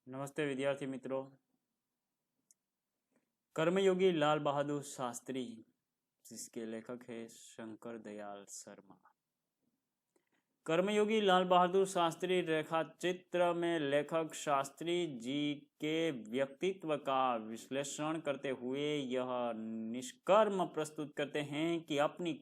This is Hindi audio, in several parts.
नमस्ते विद्यार्थी मित्रों। कर्मयोगी लाल बहादुर शास्त्री, जिसके लेखक है शंकर दयाल शर्मा। कर्मयोगी लाल बहादुर शास्त्री रेखा चित्र में लेखक शास्त्री जी के व्यक्तित्व का विश्लेषण करते हुए यह निष्कर्म प्रस्तुत करते हैं कि अपनी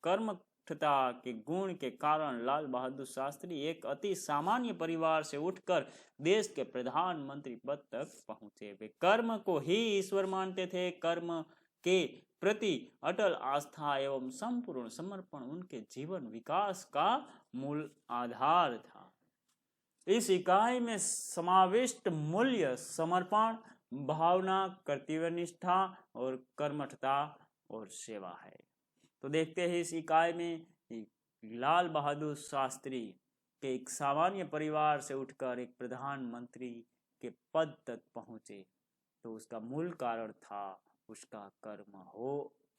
कर्मठता के गुण के कारण लाल बहादुर शास्त्री एक अति सामान्य परिवार से उठकर देश के प्रधानमंत्री पद तक पहुंचे। वे कर्म को ही ईश्वर मानते थे। कर्म के प्रति अटल आस्था एवं संपूर्ण समर्पण उनके जीवन विकास का मूल आधार था। इस इकाई में समाविष्ट मूल्य समर्पण, भावना, कर्तव्यनिष्ठा और कर्मठता और सेवा है। तो देखते हैं इस इकाई में लाल बहादुर शास्त्री के एक सामान्य परिवार से उठकर एक प्रधानमंत्री के पद तक पहुंचे, तो उसका मूल कारण था उसका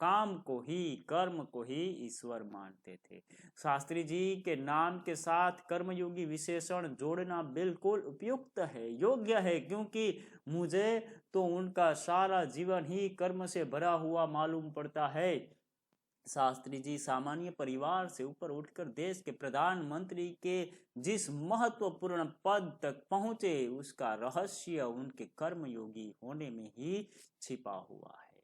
कर्म को ही ईश्वर मानते थे। शास्त्री जी के नाम के साथ कर्मयोगी विशेषण जोड़ना बिल्कुल उपयुक्त है, योग्य है, क्योंकि मुझे तो उनका सारा जीवन ही कर्म से भरा हुआ मालूम पड़ता है। शास्त्री जी सामान्य परिवार से ऊपर उठकर देश के प्रधानमंत्री के जिस महत्वपूर्ण पद तक पहुंचे, उसका रहस्य उनके कर्मयोगी होने में ही छिपा हुआ है।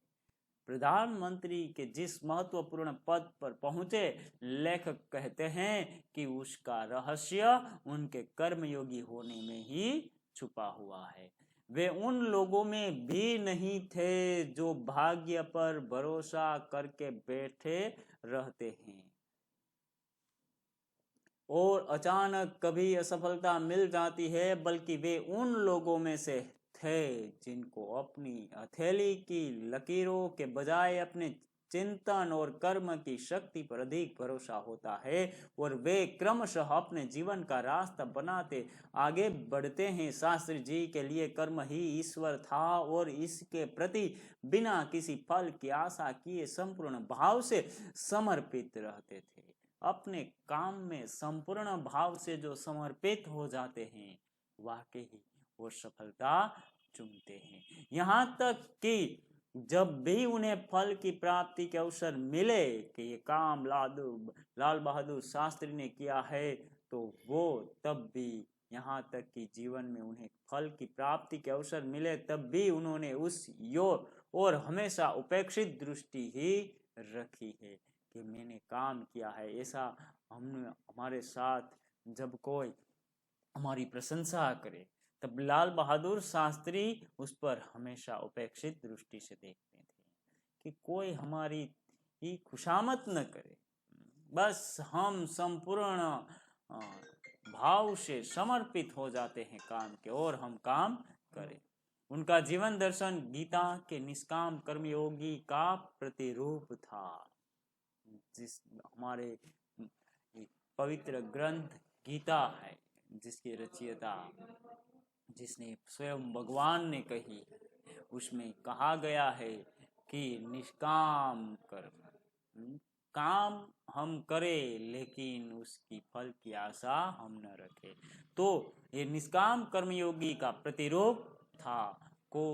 प्रधानमंत्री के जिस महत्वपूर्ण पद पर पहुंचे, लेखक कहते हैं कि उसका रहस्य उनके कर्मयोगी होने में ही छुपा हुआ है। वे उन लोगों में भी नहीं थे जो भाग्य पर भरोसा करके बैठे रहते हैं और अचानक कभी असफलता मिल जाती है, बल्कि वे उन लोगों में से थे जिनको अपनी हथेली की लकीरों के बजाय अपने चिंतन और कर्म की शक्ति पर अधिक भरोसा होता है और वे क्रमशः अपने जीवन का रास्ता बनाते आगे बढ़ते हैं। शास्त्री जी के लिए कर्म ही ईश्वर था और इसके प्रति बिना किसी फल की आशा किए संपूर्ण भाव से समर्पित रहते थे। अपने काम में संपूर्ण भाव से जो समर्पित हो जाते हैं, वाकई ही वो सफलता चुनते हैं। यहाँ तक कि जब भी उन्हें फल की प्राप्ति के अवसर मिले कि ये काम लाल बहादुर शास्त्री ने किया है, तो वो तब भी, यहाँ तक कि जीवन में उन्हें फल की प्राप्ति के अवसर मिले तब भी उन्होंने उस और हमेशा उपेक्षित दृष्टि ही रखी है कि मैंने काम किया है। ऐसा हमारे साथ जब कोई हमारी प्रशंसा करे, तब लाल बहादुर शास्त्री उस पर हमेशा उपेक्षित दृष्टि से देखते थे कि कोई हमारी ही खुशामद न करे, बस हम संपूर्ण भाव से समर्पित हो जाते हैं काम के और हम काम करें। उनका जीवन दर्शन गीता के निष्काम कर्मयोगी का प्रतिरूप था। जिस हमारे पवित्र ग्रंथ गीता है, जिसकी रचयिता जिसने स्वयं भगवान ने कही, उसमें कहा गया है कि निष्काम कर्म, काम हम करें लेकिन उसकी फल की आशा हम न रखें। तो ये निष्काम कर्मयोगी का प्रतिरूप था को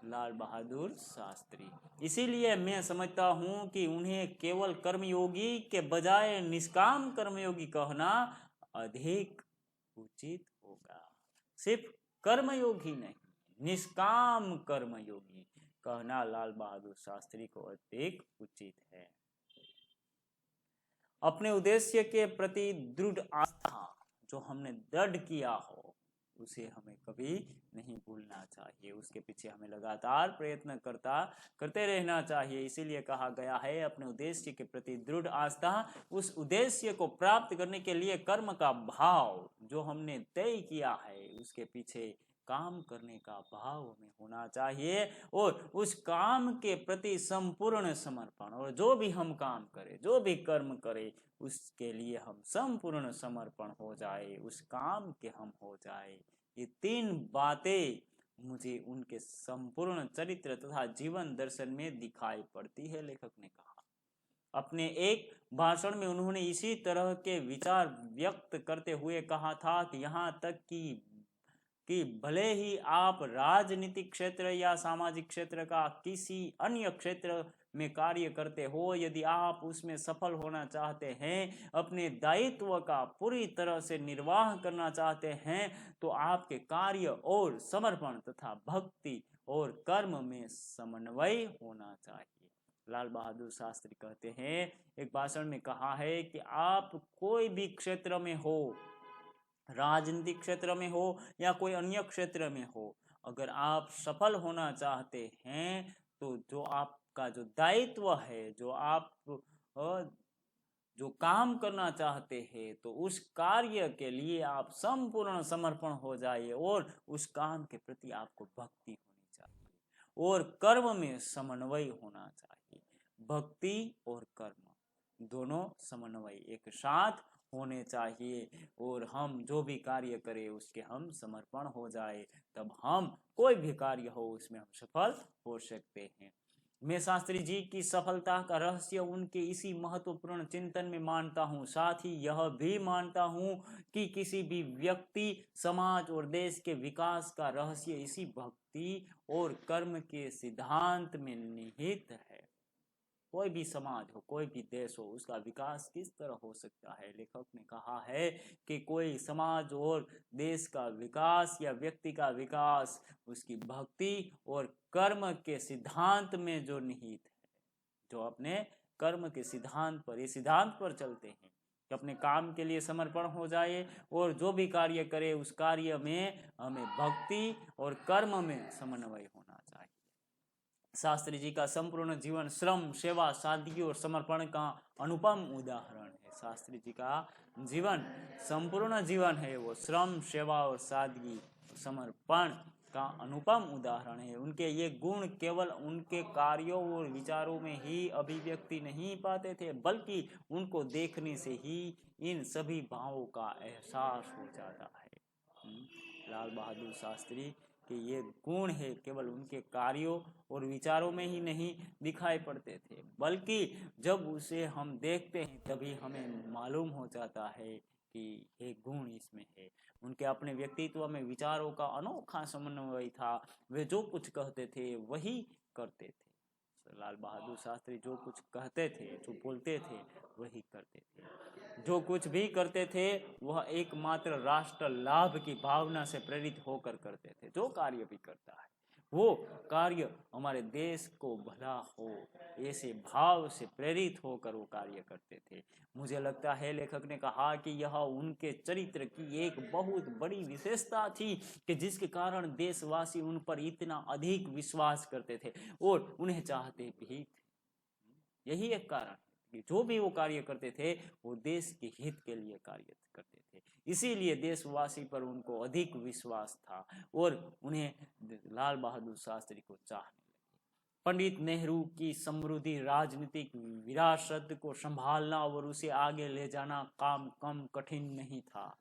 लाल बहादुर शास्त्री। इसीलिए मैं समझता हूँ कि उन्हें केवल कर्मयोगी के बजाय निष्काम कर्मयोगी कहना अधिक उचित होगा। सिर्फ कर्मयोगी नहीं, निष्काम कर्मयोगी कहना लाल बहादुर शास्त्री को अधिक उचित है। अपने उद्देश्य के प्रति दृढ़ आस्था जो हमने दृढ़ किया हो, उसे हमें कभी नहीं भूलना चाहिए। उसके पीछे हमें लगातार प्रयत्न करते रहना चाहिए। इसीलिए कहा गया है अपने उद्देश्य के प्रति दृढ़ आस्था। उस उद्देश्य को प्राप्त करने के लिए कर्म का भाव जो हमने तय किया है, उसके पीछे काम करने का भाव हमें होना चाहिए और उस काम के प्रति संपूर्ण समर्पण। और जो भी हम काम करें, जो भी कर्म करें, उसके लिए हम संपूर्ण समर्पण हो जाए, उस काम के हम हो जाए। ये तीन बातें मुझे उनके संपूर्ण चरित्र तथा जीवन दर्शन में दिखाई पड़ती है। लेखक ने कहा, अपने एक भाषण में उन्होंने इसी तरह के विचार व्यक्त करते हुए कहा था कि यहाँ तक कि कि भले ही आप राजनीतिक क्षेत्र या सामाजिक क्षेत्र का किसी अन्य क्षेत्र में कार्य करते हो, यदि आप उसमें सफल होना चाहते हैं, अपने दायित्व का पूरी तरह से निर्वाह करना चाहते हैं, तो आपके कार्य और समर्पण तथा भक्ति और कर्म में समन्वय होना चाहिए। लाल बहादुर शास्त्री कहते हैं, एक भाषण में कहा है कि आप कोई भी क्षेत्र में हो, राजनीतिक क्षेत्र में हो या कोई अन्य क्षेत्र में हो, अगर आप सफल होना चाहते हैं तो जो आपका जो दायित्व है, जो आप जो काम करना चाहते हैं, तो उस कार्य के लिए आप संपूर्ण समर्पण हो जाइए और उस काम के प्रति आपको भक्ति होनी चाहिए और कर्म में समन्वय होना चाहिए। भक्ति और कर्म दोनों समन्वय एक साथ होने चाहिए और हम जो भी कार्य करें उसके हम समर्पण हो जाए, तब हम कोई भी कार्य हो उसमें हम सफल हो सकते हैं। मैं शास्त्री जी की सफलता का रहस्य उनके इसी महत्वपूर्ण चिंतन में मानता हूँ। साथ ही यह भी मानता हूँ कि किसी भी व्यक्ति, समाज और देश के विकास का रहस्य इसी भक्ति और कर्म के सिद्धांत में निहित है। कोई भी समाज हो, कोई भी देश हो, उसका विकास किस तरह हो सकता है? लेखक ने कहा है कि कोई समाज और देश का विकास या व्यक्ति का विकास उसकी भक्ति और कर्म के सिद्धांत में जो निहित है, जो अपने कर्म के सिद्धांत पर, ये सिद्धांत पर चलते हैं कि अपने काम के लिए समर्पण हो जाए और जो भी कार्य करे उस कार्य में हमें भक्ति और कर्म में समन्वय होना चाहिए। शास्त्री जी का संपूर्ण जीवन श्रम, सेवा, सादगी और समर्पण का अनुपम उदाहरण है। शास्त्री जी का जीवन संपूर्ण जीवन है, वो श्रम, सेवा और सादगी, समर्पण का अनुपम उदाहरण है। उनके ये गुण केवल उनके कार्यों और विचारों में ही अभिव्यक्ति नहीं पाते थे, बल्कि उनको देखने से ही इन सभी भावों का एहसास हो जाता है। लाल बहादुर शास्त्री कि ये गुण है केवल उनके कार्यों और विचारों में ही नहीं दिखाई पड़ते थे, बल्कि जब उसे हम देखते हैं तभी हमें मालूम हो जाता है कि ये गुण इसमें है। उनके अपने व्यक्तित्व में विचारों का अनोखा समन्वय था। वे जो कुछ कहते थे वही करते थे। लाल बहादुर शास्त्री जो कुछ कहते थे, जो बोलते थे, वही करते थे। जो कुछ भी करते थे वह एकमात्र राष्ट्र लाभ की भावना से प्रेरित होकर करते थे। जो कार्य भी करता है वो कार्य हमारे देश को भला हो, ऐसे भाव से प्रेरित होकर वो कार्य करते थे। मुझे लगता है लेखक ने कहा कि यह उनके चरित्र की एक बहुत बड़ी विशेषता थी कि जिसके कारण देशवासी उन पर इतना अधिक विश्वास करते थे और उन्हें चाहते भी थे। यही एक कारण कि जो भी वो कार्य करते थे वो देश के हित के लिए कार्य करते थे, इसीलिए देशवासी पर उनको अधिक विश्वास था और उन्हें लाल बहादुर शास्त्री को चाहने लगे। पंडित नेहरू की समृद्धि राजनीतिक विरासत को संभालना और उसे आगे ले जाना काम कम कठिन नहीं था।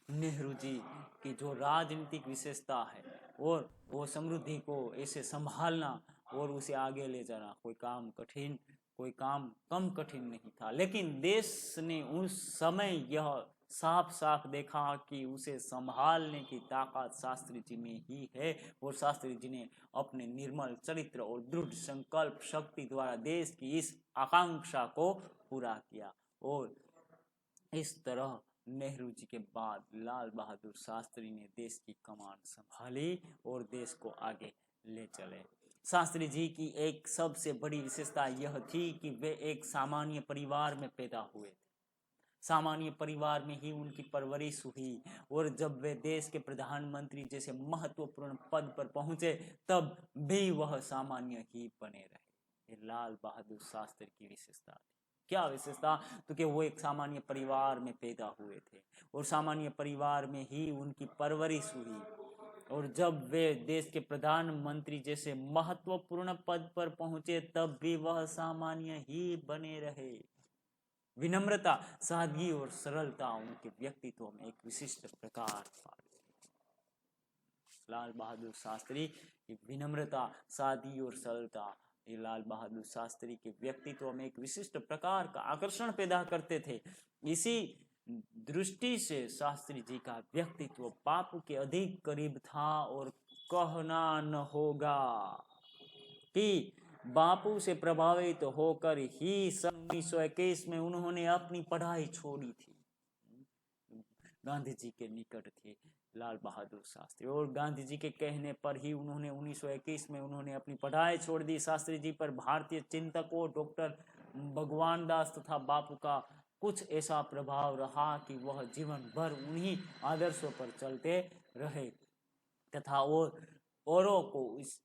नेहरू जी की जो राजनीतिक विशेषता है और वो समृद्धि को ऐसे संभालना और उसे आगे ले जाना कोई काम कम कठिन नहीं था। लेकिन देश ने उस समय यह साफ साफ देखा कि उसे संभालने की ताकत शास्त्री जी में ही है और शास्त्री जी ने अपने निर्मल चरित्र और दृढ़ संकल्प शक्ति द्वारा देश की इस आकांक्षा को पूरा किया और इस तरह नेहरू जी के बाद लाल बहादुर शास्त्री ने देश की कमान संभाली और देश को आगे ले चले। शास्त्री जी की एक सबसे बड़ी विशेषता यह थी कि वे एक सामान्य परिवार में पैदा हुए थे। सामान्य परिवार में ही उनकी परवरिश हुई और जब वे देश के प्रधानमंत्री जैसे महत्वपूर्ण पद पर पहुंचे तब भी वह सामान्य ही बने रहे। ये लाल बहादुर शास्त्री की विशेषता थी। क्या विशेषता? तो कि वो एक सामान्य परिवार में पैदा हुए थे और सामान्य परिवार में ही उनकी परवरिश हुई और जब वे देश के प्रधानमंत्री जैसे महत्वपूर्ण पद पर पहुंचे तब भी वह सामान्य ही बने रहे। विनम्रता, सादगी और सरलता उनके व्यक्तित्व में एक विशिष्ट प्रकार था। लाल बहादुर शास्त्री की विनम्रता, सादगी और सरलता ये लाल बहादुर शास्त्री के व्यक्तित्व में एक विशिष्ट प्रकार का आकर्षण पैदा करते थे। इसी दृष्टि से शास्त्री जी का व्यक्तित्व बापू के अधिक करीब था और कहना न होगा कि बापू से प्रभावित होकर ही सन 1921 में उन्होंने अपनी पढ़ाई छोड़ी थी। गांधी जी के निकट थे लाल बहादुर शास्त्री और गांधी जी के कहने पर ही उन्होंने 1921 में उन्होंने अपनी पढ़ाई छोड़ दी। शास्त्री जी पर भारतीय चिंतकों डॉक्टर भगवान दास तथा बापू का कुछ ऐसा प्रभाव रहा कि वह जीवन भर उन्हीं आदर्शों पर चलते रहे तथा औरों को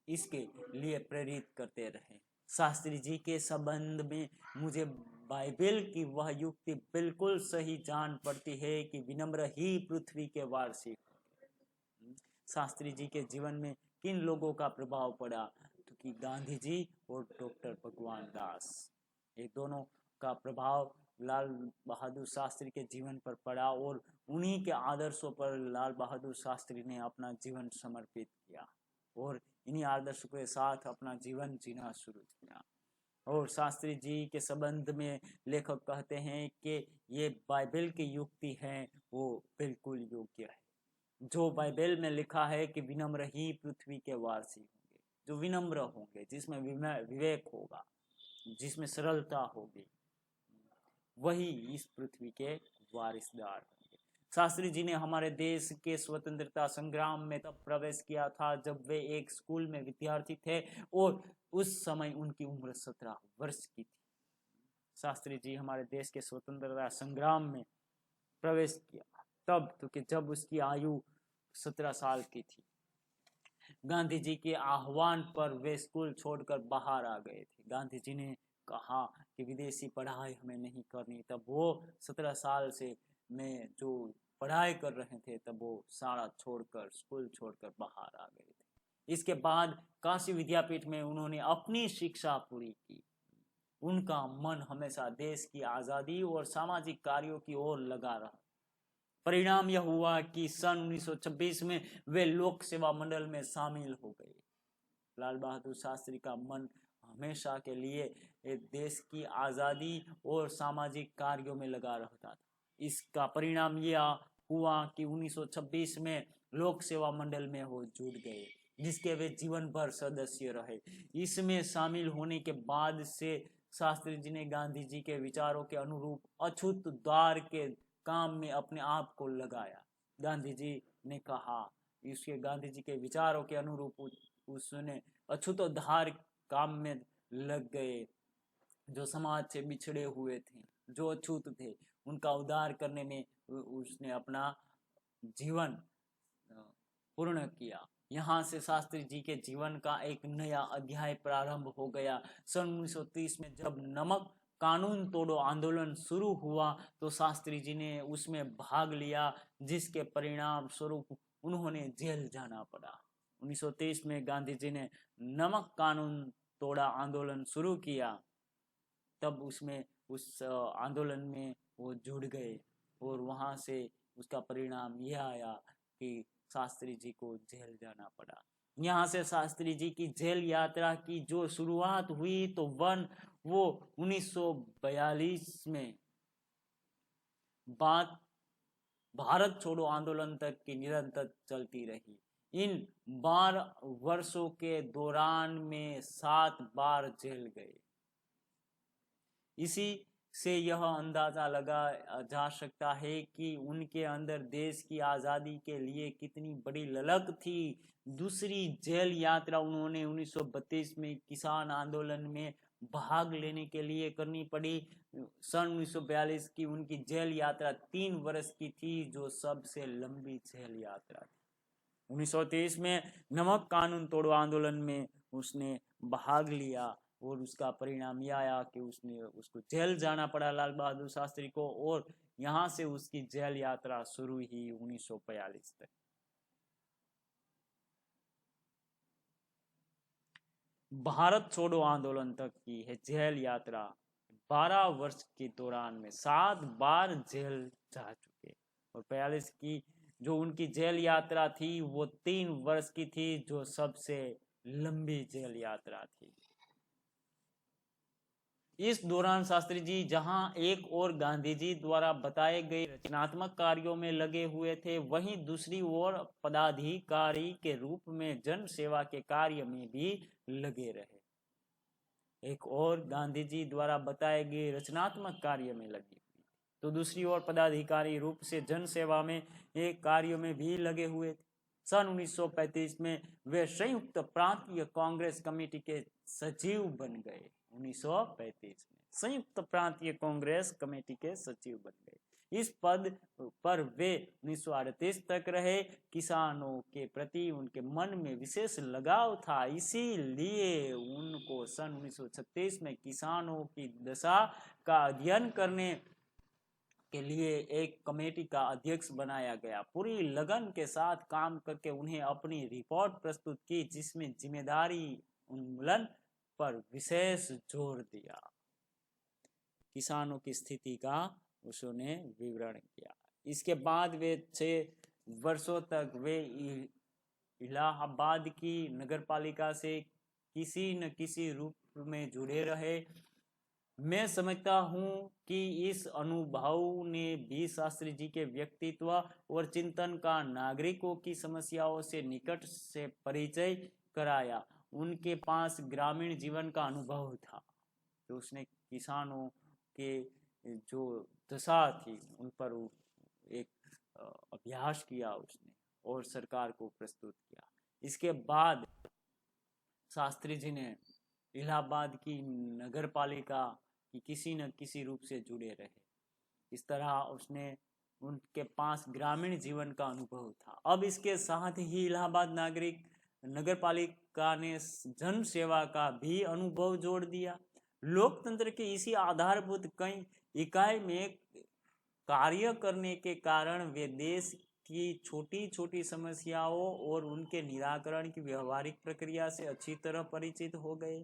इसके लिए प्रेरित करते रहे। शास्त्री जी के संबंध में मुझे बाइबल की वह युक्ति बिल्कुल सही जान पड़ती है कि विनम्र ही पृथ्वी के वार्षिक। शास्त्री जी के जीवन में किन लोगों का प्रभाव पड़ा तो कि गांधी जी और डॉक्टर भगवान दास, ये दोनों का प्रभाव लाल बहादुर शास्त्री के जीवन पर पड़ा और उन्हीं के आदर्शों पर लाल बहादुर शास्त्री ने अपना जीवन समर्पित किया और इन्हीं आदर्शों के साथ अपना जीवन जीना शुरू किया। और शास्त्री जी के संबंध में लेखक कहते हैं कि ये बाइबल की युक्ति है वो बिल्कुल योग्य है। जो बाइबल में लिखा है कि विनम्र ही पृथ्वी के वासी होंगे, जो विनम्र होंगे, जिसमें विवेक होगा, जिसमें सरलता होगी, वही इस पृथ्वी के वारिसदार होंगे। शास्त्री जी ने हमारे देश के स्वतंत्रता संग्राम में तब प्रवेश किया था जब वे एक स्कूल में विद्यार्थी थे और उस समय उनकी उम्र 17 वर्ष की थी। शास्त्री जी हमारे देश के स्वतंत्रता संग्राम में प्रवेश किया तब तो कि जब उसकी आयु 17 साल की थी। गांधी जी के आह्वान पर वे स्कूल छोड़कर बाहर आ गए थे। गांधी जी ने कहा कि विदेशी पढ़ाई हमें नहीं करनी। तब वो 17 साल से में जो पढ़ाई कर रहे थे तब वो सारा छोड़कर स्कूल छोड़कर बाहर आ गए थे। इसके बाद काशी विद्यापीठ में उन्होंने अपनी शिक्षा पूरी की। उनका मन हमेशा देश की आज़ादी और सामाजिक कार्यों की ओर लगा रहा। परिणाम यह हुआ कि सन 1926 में वे लोक सेवा मंडल में शामिल हो गए। लाल बहादुर शास्त्री का मन हमेशा के लिए देश की आज़ादी और सामाजिक कार्यों में लगा रहता था। इसका परिणाम यह हुआ कि 1926 में लोक सेवा मंडल में वो जुड़ गए, जिसके वे जीवन भर सदस्य रहे। इसमें शामिल होने के बाद से शास्त्री जी ने गांधी जी के विचारों के अनुरूप अछूत द्वार के काम में अपने आप को लगाया। गांधी जी ने कहा, इसके गांधी जी के विचारों के अनुरूप उसने अछूतोद्धार काम में लग गए। जो समाज से बिछड़े हुए थे, जो अछूत थे, उनका उद्धार करने में उसने अपना जीवन पूर्ण किया। यहाँ से शास्त्री जी के जीवन का एक नया अध्याय प्रारंभ हो गया। सन 1930 में जब नमक कानून तोड़ो आंदोलन शुरू हुआ तो शास्त्री जी ने उसमें भाग लिया, जिसके परिणाम स्वरूप उन्होंने जेल जाना पड़ा। 1930 में गांधी जी ने नमक कानून तोड़ा आंदोलन शुरू किया। तब उसमें उस आंदोलन में वो जुड़ गए और वहां से उसका परिणाम यह आया कि शास्त्री जी को जेल जाना पड़ा। यहाँ से शास्त्री जी की जेल यात्रा की जो शुरुआत हुई तो वो 1942 में बात भारत छोड़ो आंदोलन तक की निरंतर चलती रही। इन 12 वर्षों के दौरान में 7 बार जेल गए। इसी से यह अंदाजा लगा जा सकता है कि उनके अंदर देश की आज़ादी के लिए कितनी बड़ी ललक थी। दूसरी जेल यात्रा उन्होंने 1932 में किसान आंदोलन में भाग लेने के लिए करनी पड़ी। सन 1942 की उनकी जेल यात्रा 3 वर्ष की थी, जो सबसे लंबी जेल यात्रा थी। 1930 में नमक कानून तोड़ो आंदोलन में उसने भाग लिया और उसका परिणाम यह आया कि उसको जेल जाना पड़ा लाल बहादुर शास्त्री को, और यहाँ से उसकी जेल यात्रा शुरू हुई 1942 तक। भारत छोड़ो आंदोलन तक की है जेल यात्रा 12 वर्ष के दौरान में 7 बार जेल जा चुके, और 42 की जो उनकी जेल यात्रा थी वो 3 वर्ष की थी, जो सबसे लंबी जेल यात्रा थी। इस दौरान शास्त्री जी जहां एक और गांधी जी द्वारा बताए गए रचनात्मक कार्यों में लगे हुए थे, वहीं दूसरी ओर पदाधिकारी के रूप में जन सेवा के कार्य में भी लगे रहे। एक और गांधी जी द्वारा बताए गए रचनात्मक कार्य में लगी हुई, तो दूसरी ओर पदाधिकारी रूप से जन सेवा में एक कार्यों में भी लगे हुए थे। सन 1935 में वे संयुक्त प्रांतीय कांग्रेस कमेटी के सचिव बन गए। 1935 में संयुक्त प्रांतीय कांग्रेस कमेटी के सचिव बन गए। इस पद पर वे 1938 तक रहे। किसानों के प्रति उनके मन में विशेष लगाव था, इसीलिए उनको सन 1936 में किसानों की दशा का अध्ययन करने के लिए एक कमेटी का अध्यक्ष बनाया गया। पूरी लगन के साथ काम करके उन्हें अपनी रिपोर्ट प्रस्तुत की, जिसमें जिम्मेदारी उन्मूलन पर विशेष जोर दिया। किसानों की स्थिति का उसने विवरण किया। इसके बाद वे 6 वर्षों तक वे इलाहाबाद की नगरपालिका से किसी न किसी रूप में जुड़े रहे। मैं समझता हूँ कि इस अनुभव ने भी शास्त्री जी के व्यक्तित्व और चिंतन का नागरिकों की समस्याओं से निकट से परिचय कराया। उनके पास ग्रामीण जीवन का अनुभव था, तो उसने किसानों के जो दशा थी उन पर एक अभ्यास किया उसने और सरकार को प्रस्तुत किया। इसके बाद शास्त्री जी ने इलाहाबाद की नगरपालिका की किसी न किसी रूप से जुड़े रहे। इस तरह उसने उनके पास ग्रामीण जीवन का अनुभव था। अब इसके साथ ही इलाहाबाद नगरपालिका ने जन सेवा का भी अनुभव जोड़ दिया। लोकतंत्र के इसी आधारभूत कई इकाई में कार्य करने के कारण वे देश की छोटी छोटी समस्याओं और उनके निराकरण की व्यवहारिक प्रक्रिया से अच्छी तरह परिचित हो गए।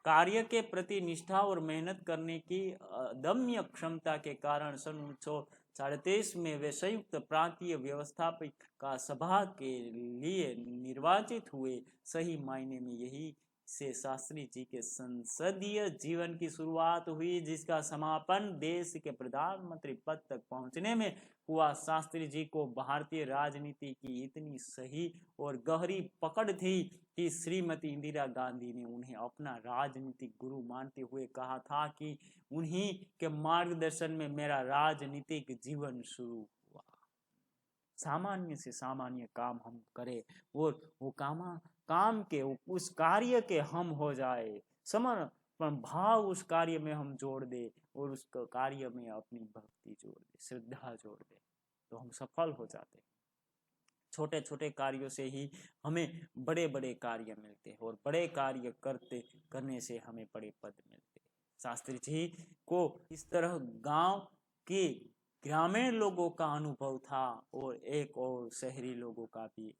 कार्य के प्रति निष्ठा और मेहनत करने की अदम्य क्षमता के कारण सन 1937 में वे संयुक्त प्रांतीय व्यवस्थापिका सभा के लिए निर्वाचित हुए। सही मायने में यही से शास्त्री जी के संसदीय जीवन की शुरुआत हुई, जिसका समापन देश के प्रधानमंत्री पद तक पहुंचने में हुआ। शास्त्री जी को भारतीय राजनीति की इतनी सही और गहरी पकड़ थी कि श्रीमती इंदिरा गांधी ने उन्हें अपना राजनीतिक गुरु मानते हुए कहा था कि उन्हीं के मार्गदर्शन में मेरा राजनीतिक जीवन शुरू हुआ। सामान्य से सामान्य काम हम करें और वो काम के उस कार्य के हम हो जाए, समर्पण भाव उस कार्य में हम जोड़ दे और उस कार्य में अपनी भक्ति जोड़ दे, श्रद्धा जोड़ दे, तो हम सफल हो जाते हैं। छोटे छोटे कार्यों से ही हमें बड़े बड़े कार्य मिलते हैं और बड़े कार्य करने से हमें बड़े पद मिलते हैं। शास्त्री जी को इस तरह गांव के ग्रामीण लोगों का अनुभव था और एक और शहरी लोगों का भी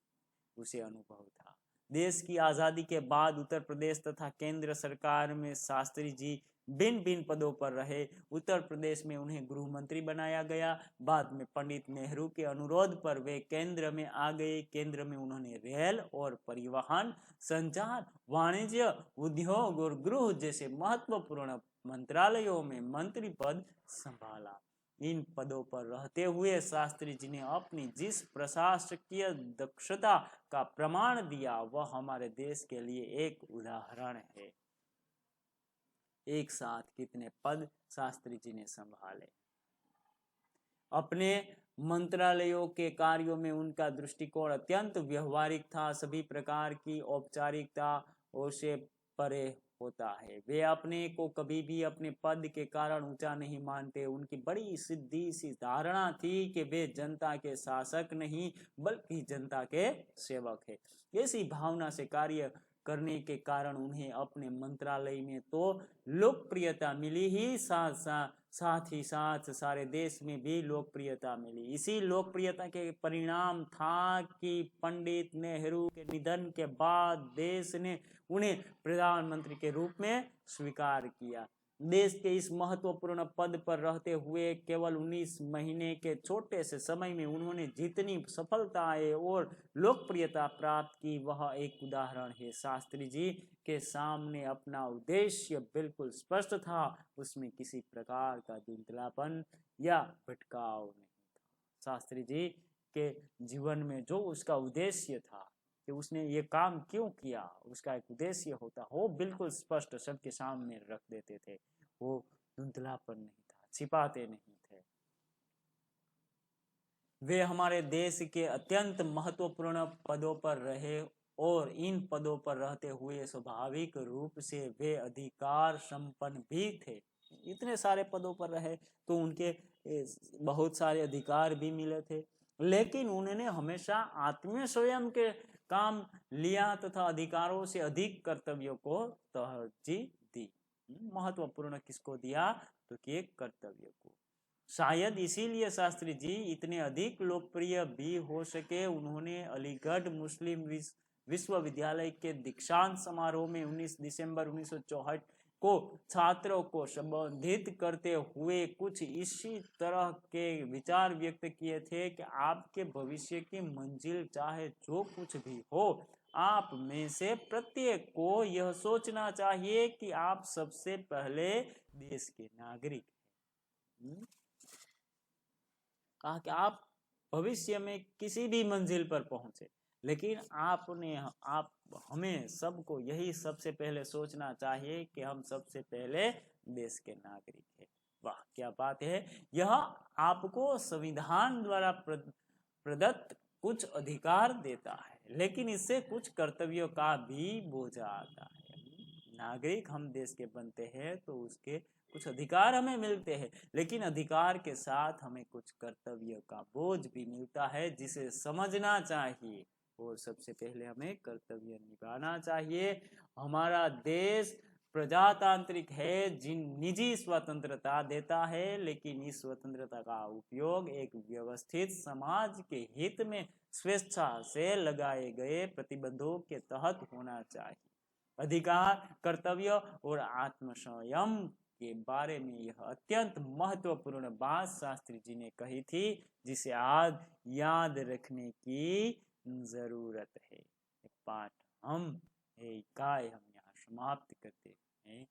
उसे अनुभव था। देश की आजादी के बाद उत्तर प्रदेश तथा केंद्र सरकार में शास्त्री जी भिन्न भिन्न पदों पर रहे। उत्तर प्रदेश में उन्हें गृह मंत्री बनाया गया। बाद में पंडित नेहरू के अनुरोध पर वे केंद्र में आ गए। केंद्र में उन्होंने रेल और परिवहन, संचार, वाणिज्य, उद्योग और गृह जैसे महत्वपूर्ण मंत्रालयों में मंत्री पद संभाला। इन पदों पर रहते हुए शास्त्री जी ने अपनी जिस प्रशासकीय दक्षता का प्रमाण दिया, वह हमारे देश के लिए एक उदाहरण है। एक साथ कितने पद शास्त्री जी ने संभाले। अपने मंत्रालयों के कार्यों में उनका दृष्टिकोण अत्यंत व्यवहारिक था, सभी प्रकार की औपचारिकता से परे होता है। वे अपने को कभी भी अपने पद के कारण ऊंचा नहीं मानते। उनकी बड़ी सीधी सी धारणा थी कि वे जनता के शासक नहीं बल्कि जनता के सेवक है। ऐसी भावना से कार्य करने के कारण उन्हें अपने मंत्रालय में तो लोकप्रियता मिली ही साथ ही साथ सारे देश में भी लोकप्रियता मिली। इसी लोकप्रियता के परिणाम था कि पंडित नेहरू के निधन के बाद देश ने उन्हें प्रधानमंत्री के रूप में स्वीकार किया। देश के इस महत्वपूर्ण पद पर रहते हुए केवल 19 महीने के छोटे से समय में उन्होंने जितनी सफलताएं और लोकप्रियता प्राप्त की, वह एक उदाहरण है। शास्त्री जी के सामने अपना उद्देश्य बिल्कुल स्पष्ट था, उसमें किसी प्रकार का धुंधलापन या भटकाव नहीं था। शास्त्री जी के जीवन में जो उसका उद्देश्य था कि उसने ये काम क्यों किया, उसका एक उद्देश्य होता हो बिल्कुल स्पष्ट सबके सामने रख देते थे। वो धुंधलापन नहीं था, छिपाते नहीं थे। वे हमारे देश के अत्यंत महत्वपूर्ण पदों पर रहे और इन पदों पर रहते हुए स्वाभाविक रूप से वे अधिकार संपन्न भी थे। इतने सारे पदों पर रहे तो उनके बहुत सारे अधिकार भी मिले थे, लेकिन उन्होंने हमेशा आत्मीय स्वयं के काम लिया तथा अधिकारों से अधिक कर्तव्यों को तरजीह दी। महत्वपूर्ण किसको दिया? तो कि कर्तव्य को। शायद इसीलिए शास्त्री जी इतने अधिक लोकप्रिय भी हो सके। उन्होंने अलीगढ़ मुस्लिम विश्वविद्यालय के दीक्षांत समारोह में 19 दिसंबर 1964 को छात्रों को संबोधित करते हुए कुछ इसी तरह के विचार व्यक्त किए थे कि आपके भविष्य की मंजिल चाहे जो कुछ भी हो, आप में से प्रत्येक को यह सोचना चाहिए कि आप सबसे पहले देश के नागरिक हैं। कहा कि आप भविष्य में किसी भी मंजिल पर पहुंचे, लेकिन आप हमें सबको यही सबसे पहले सोचना चाहिए कि हम सबसे पहले देश के नागरिक हैं। वाह क्या बात है! यह आपको संविधान द्वारा प्रदत्त कुछ अधिकार देता है, लेकिन इससे कुछ कर्तव्यों का भी बोझ आता है। नागरिक हम देश के बनते हैं तो उसके कुछ अधिकार हमें मिलते हैं, लेकिन अधिकार के साथ हमें कुछ कर्तव्यों का बोझ भी मिलता है जिसे समझना चाहिए। और सबसे पहले हमें कर्तव्य निभाना चाहिए। हमारा देश प्रजातांत्रिक है, जिन निजी स्वतंत्रता देता है, लेकिन इस स्वतंत्रता का उपयोग एक व्यवस्थित समाज के हित में स्वेच्छा से लगाए गए प्रतिबंधों के तहत होना चाहिए। अधिकार, कर्तव्य और आत्मसंयम के बारे में यह अत्यंत महत्वपूर्ण बात शास्त्री जी ने कही थी, जिसे आज याद रखने की जरूरत है। पाठ हम यहाँ समाप्त करते हैं।